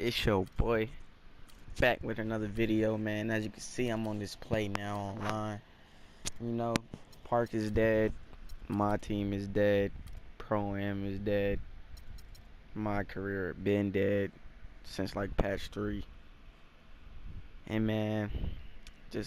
It's your boy back with another video, man. As you can see, I'm on this PlayNow online. You know, Park is dead, my team is dead, Pro-Am is dead, my career been dead since like patch 3. And man, I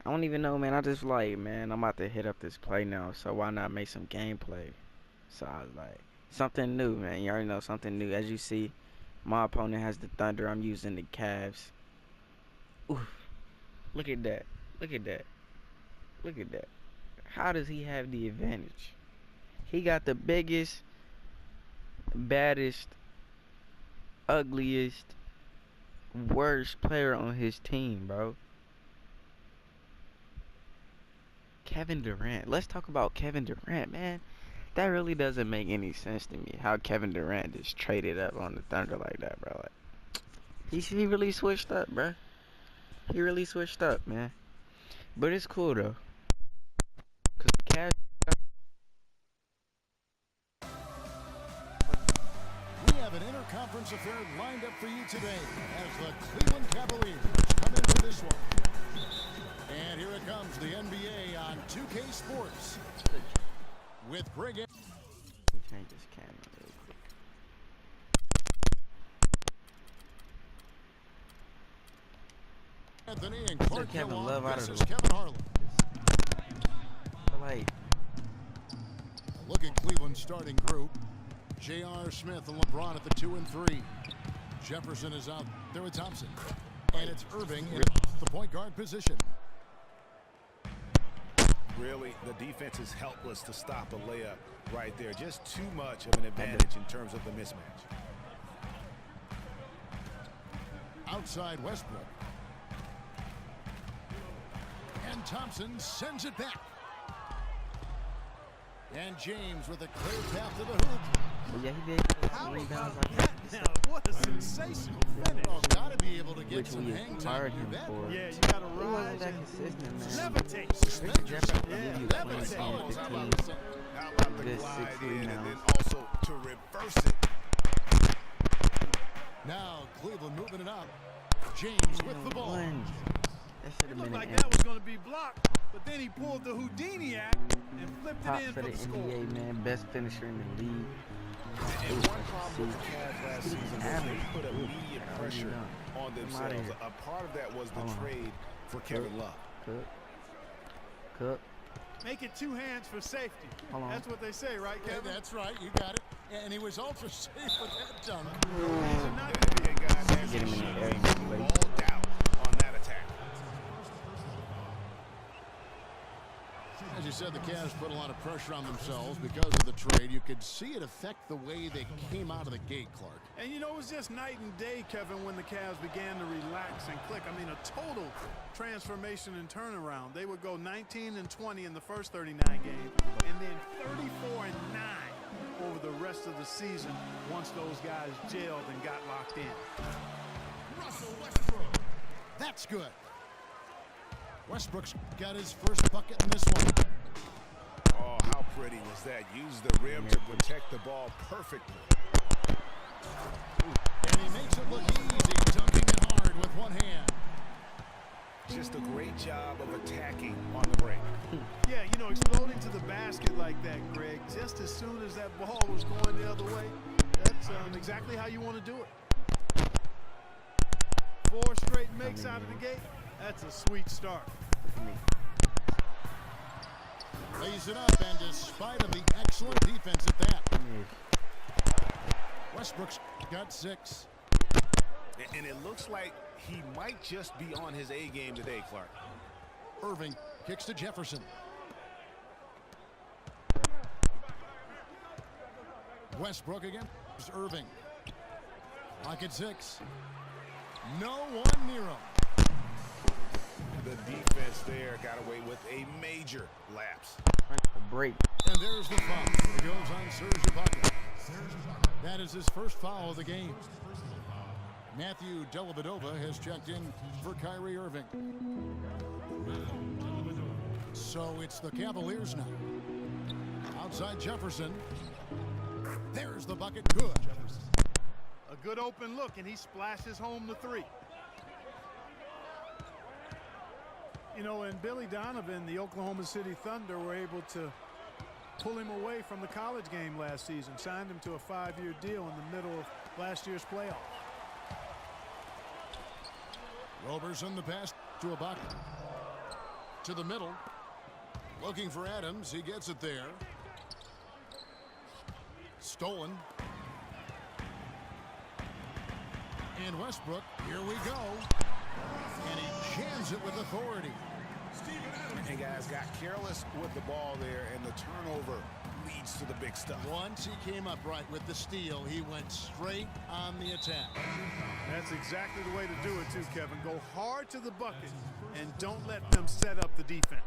don't even know, man. I just like, man, I'm about to hit up this PlayNow, so why not make some gameplay? So I was like, something new, man. You already know, something new. As you see, my opponent has the Thunder. I'm using the Cavs. Oof. Look at that. Look at that. Look at that. How does he have the advantage? He got the biggest, baddest, ugliest, worst player on his team, bro. Kevin Durant. Let's talk about Kevin Durant, man. That really doesn't make any sense to me. How Kevin Durant just traded up on the Thunder like that, bro. Like, he really switched up, bro. He really switched up, man. But it's cool though, cause the Cavs. We have an interconference affair lined up for you today as the Cleveland Cavaliers come into this one. And here it comes, the NBA on 2K Sports with Greg. Change this camera real quick. Anthony and Clark Kevin Kellogg Love out of versus the Kevin Harlan. Like, Look at Cleveland's starting group. J.R. Smith and LeBron at the 2 and 3. Jefferson is out there with Thompson. And it's Irving in the point guard position. Really, the defense is helpless to stop a layup right there. Just too much of an advantage in terms of the mismatch. Outside Westbrook. And Thompson sends it back. And James with a clear path to the hoop. yeah, he did get some rebounds like that. Now, what a sensational finish. Oh, gotta be able to get Which some we hang time acquired to him that. for. Yeah, you gotta He wasn't rise that and consistent, man. levitate. Richard Jefferson will Yeah, give you levitate. 20, 10, 15. How about the Good glide 6 in and rebounds. then also to reverse it? Now Cleveland moving it up. James with the ball. That should It have looked been like an that was going to be blocked, but then he pulled the Houdini act and flipped pop it in for for the the score. NBA, man. Best finisher in the league. And one problem with the Cavs last season was they put immediate pressure on themselves. A part of that was the trade for Kevin Love. Cook. Make it 2 hands for safety. Hold on. That's what they say, right, Yeah, Kevin? that's right, you got it. And he was ultra safe with that dunk. These are not NBA guys have Get him in the air. all doubt on that attack. As you said, the Cavs put a lot of pressure on themselves because of the trade. You could see it affect the way they came out of the gate, Clark. And you know, it was just night and day, Kevin, when the Cavs began to relax and click. I mean, a total transformation and turnaround. They would go 19 and 20 in the first 39 games, and then 34 and 9 over the rest of the season once those guys gelled and got locked in. Russell Westbrook. That's good. Westbrook's got his first bucket in this one. Oh, how pretty was that? Used the rim to protect the ball perfectly. And he makes it look easy, dunking it hard with one hand. Just a great job of attacking on the break. Yeah, you know, exploding to the basket like that, Greg, just as soon as that ball was going the other way, that's exactly how you want to do it. 4 straight makes out of the gate. That's a sweet start. Lays it up, and despite of the excellent defense at that, Westbrook's got 6. And it looks like he might just be on his A game today, Clark. Irving kicks to Jefferson. Westbrook again. It's Irving. Lock at 6. No one near him. The defense there got away with a major lapse. A break. And there's the foul. It goes on Serge Ibaka. That is his first foul of the game. Matthew Dellavedova has checked in for Kyrie Irving. So it's the Cavaliers now. Outside Jefferson. There's the bucket. Good. A good open look, and he splashes home the three. You know, and Billy Donovan, the Oklahoma City Thunder, were able to pull him away from the college game last season, signed him to a 5-year deal in the middle of last year's playoffs. Roberson the pass to Ibaka. To the middle. Looking for Adams. He gets it there. Stolen. And Westbrook, here we go. And he jams it with authority. And guys got careless with the ball there, and the turnover leads to the big stuff. Once he came up right with the steal, he went straight on the attack. That's exactly the way to do it too, Kevin. Go hard to the bucket and don't let them set up the defense.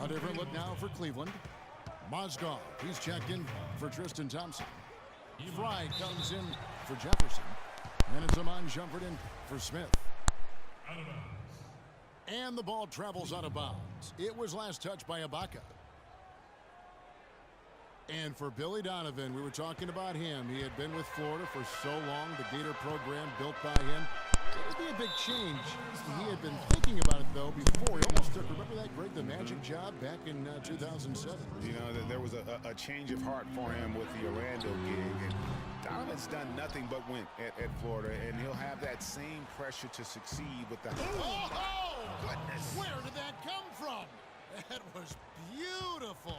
A different look now for Cleveland. Mozgov, he's checked in for Tristan Thompson. Fry comes in for Jefferson. And it's Amon Shumpert in for Smith. And the ball travels out of bounds. It was last touched by Ibaka. And for Billy Donovan, we were talking about him. He had been with Florida for so long, the Gator program built by him. It would be a big change. He had been thinking about it, though, before. He almost took, remember that Greg the Magic job back in 2007? You know, there was a change of heart for him with the Orlando gig. And Donovan's done nothing but win at Florida, and he'll have that same pressure to succeed with the... Oh, goodness. Where did that come from? That was beautiful.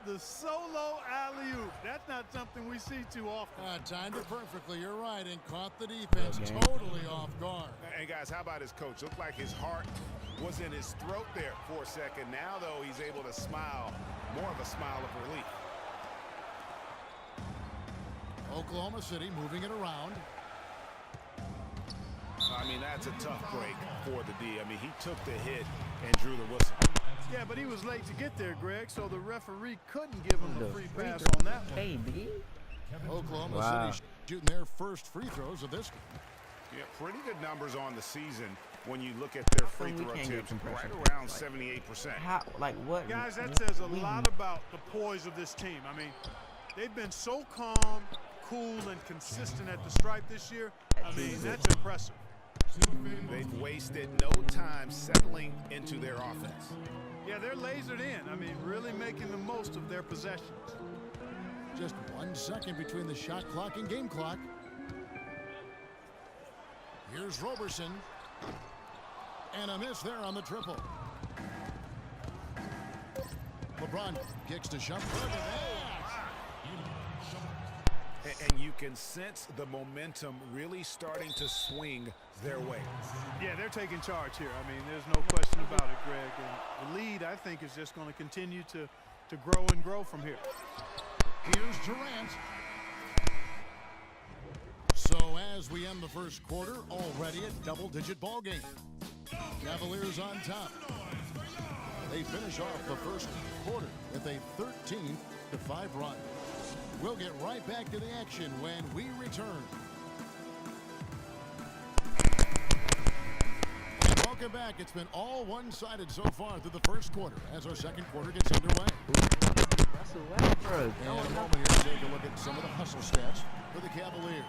The solo alley-oop. That's not something we see too often. Timed it perfectly. You're right, and caught the defense totally off guard. And guys, how about his coach? Looked like his heart was in his throat there for a second. Now, though, he's able to smile, more of a smile of relief. Oklahoma City moving it around. I mean, that's a tough break for the D. I mean, he took the hit and drew the whistle. Yeah, but he was late to get there, Greg, so the referee couldn't give him the free pass on that one. Baby. Oklahoma City shooting their first free throws of this game. Yeah, pretty good numbers on the season when you look at their free throw attempts, right around 78%. How, like what? Guys, that says a lot about the poise of this team. I mean, they've been so calm, cool, and consistent at the stripe this year. I mean, that's impressive. They've wasted no time settling into their offense. Yeah, they're lasered in. I mean, really making the most of their possessions. Just 1 second between the shot clock and game clock. Here's Roberson. And a miss there on the triple. LeBron kicks to Shumpert. And you can sense the momentum really starting to swing their way. Yeah, they're taking charge here. I mean, there's no question about it, Greg. And the lead, I think, is just going to continue to grow and grow from here. Here's Durant. So as we end the first quarter, already a double-digit ball game. Cavaliers on top. They finish off the first quarter with a 13-5 run. We'll get right back to the action when we return. And welcome back. It's been all one-sided so far through the first quarter as our second quarter gets underway. And in a moment here, take a look at some of the hustle stats for the Cavaliers.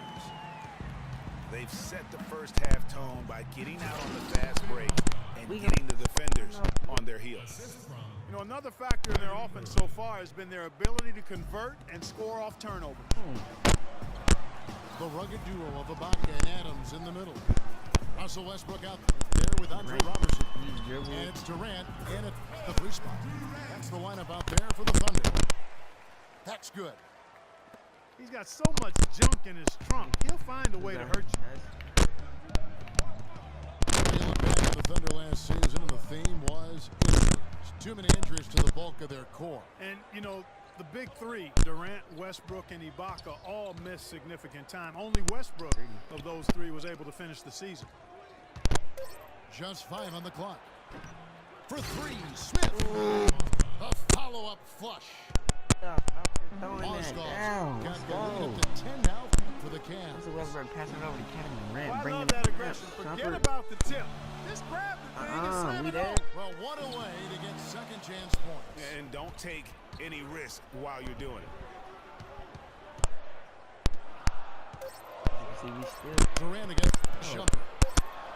They've set the first half tone by getting out on the fast break and getting the defenders on their heels. You know, another factor in their offense so far has been their ability to convert and score off turnovers. The rugged duo of Ibaka and Adams in the middle. Russell Westbrook out there with Andre Robertson. And it's Durant in at the three spot. That's the lineup out there for the Thunder. That's good. He's got so much junk in his trunk. He'll find a way to hurt you. They look back at the Thunder last season, and the theme was injuries. Too many injuries to the bulk of their core. And, you know, the big three, Durant, Westbrook, and Ibaka, all missed significant time. Only Westbrook of those three was able to finish the season. Just 5 on the clock. For 3, Smith. A follow-up flush. Mozgov got it to 10 now for the Cavs. Westbrook passing it over to Kevin Durant. I love that aggression. Forget about the tip. Just grab the thing and slam it home. Well, what a way to get second chance points. And don't take any risk while you're doing it. See, we still. Durant against Shumpert.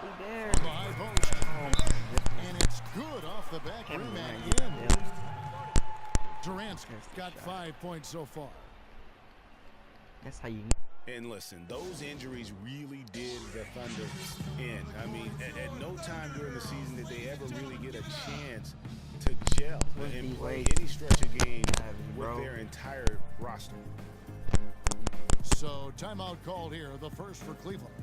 We there. On the high post. Oh, my goodness. And it's good off the back rim and in. Durant's got 5 points so far. That's how you. And listen, those injuries really did the Thunder in. I mean, at no time during the season did they ever really get a chance to gel and play any stretch of game with their entire roster. So timeout called here, the first for Cleveland.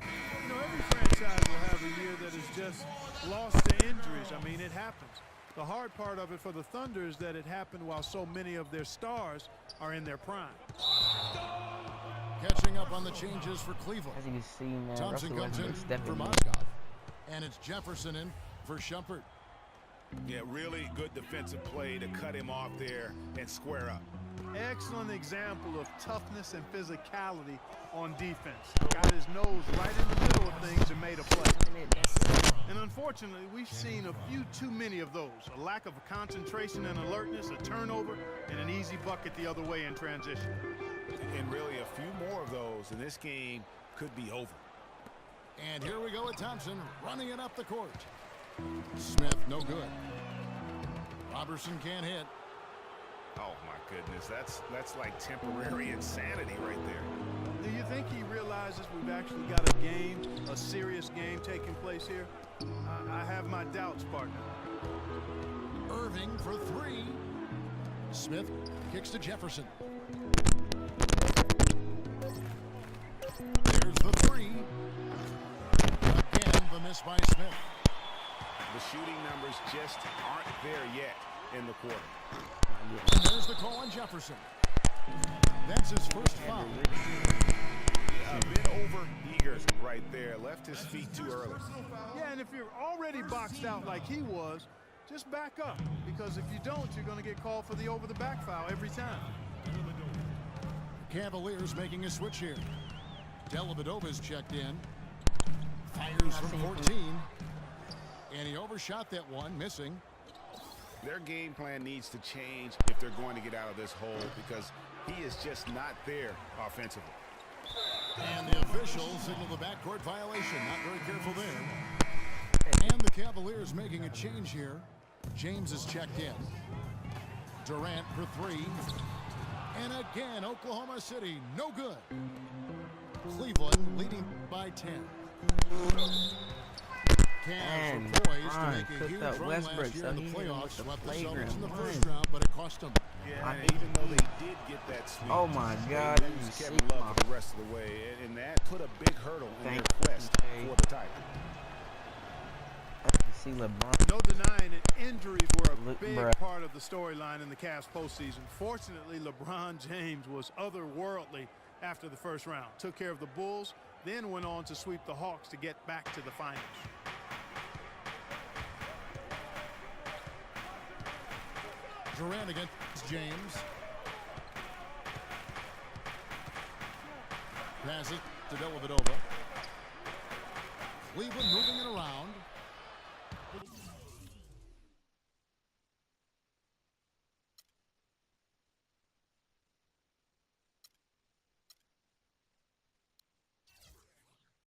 You know, every franchise will have a year that is just lost to injuries. I mean, it happens. The hard part of it for the Thunder is that it happened while so many of their stars are in their prime. Catching up on the changes for Cleveland. As you can see, man, Thompson Russell comes in Westbrook stepping for in. Mozgov. And it's Jefferson in for Shumpert. Yeah, really good defensive play to cut him off there and square up. Excellent example of toughness and physicality on defense. Got his nose right in the middle of things and made a play. And unfortunately, we've seen a few too many of those. A lack of concentration and alertness, a turnover, and an easy bucket the other way in transition. And really a few more of those, and this game could be over. And here we go with Thompson running it up the court. Smith, no good. Robertson can't hit. Oh my goodness, that's like temporary insanity right there. Do you think he realizes we've actually got a game, a serious game taking place here? I have my doubts, partner. Irving for three. Smith kicks to Jefferson. There's the three. Again, the miss by Smith. The shooting numbers just aren't there yet in the quarter. And there's the call on Jefferson. That's his first foul. A bit over eager right there. Left his feet too early. Yeah, and if you're already boxed out like he was, just back up. Because if you don't, you're going to get called for the over-the-back foul every time. Cavaliers making a switch here. Dellavedova's checked in. Fires from 14. And he overshot that one, missing. Their game plan needs to change if they're going to get out of this hole because he is just not there offensively. And the official signaled the backcourt violation. Not very careful there. And the Cavaliers making a change here. James is checked in. Durant for three. And again, Oklahoma City, no good. Cleveland leading by 10. Cavs are poised to make a huge run Westbrook, last year so in the he playoffs. Swept the Celtics in the flagrant first round, but it cost them. Yeah, and even though they did get that sweep, Oh my God, they you lose see Kevin Love for the rest of the way, and that put a big hurdle in their quest for the title. See LeBron. No denying it, injuries were a big Bruh. part of the storyline in the Cavs postseason. Fortunately, LeBron James was otherworldly after the first round. Took care of the Bulls, then went on to sweep the Hawks to get back to the finals. Durant against James. Pass it to Dellavedova. Cleveland moving it around.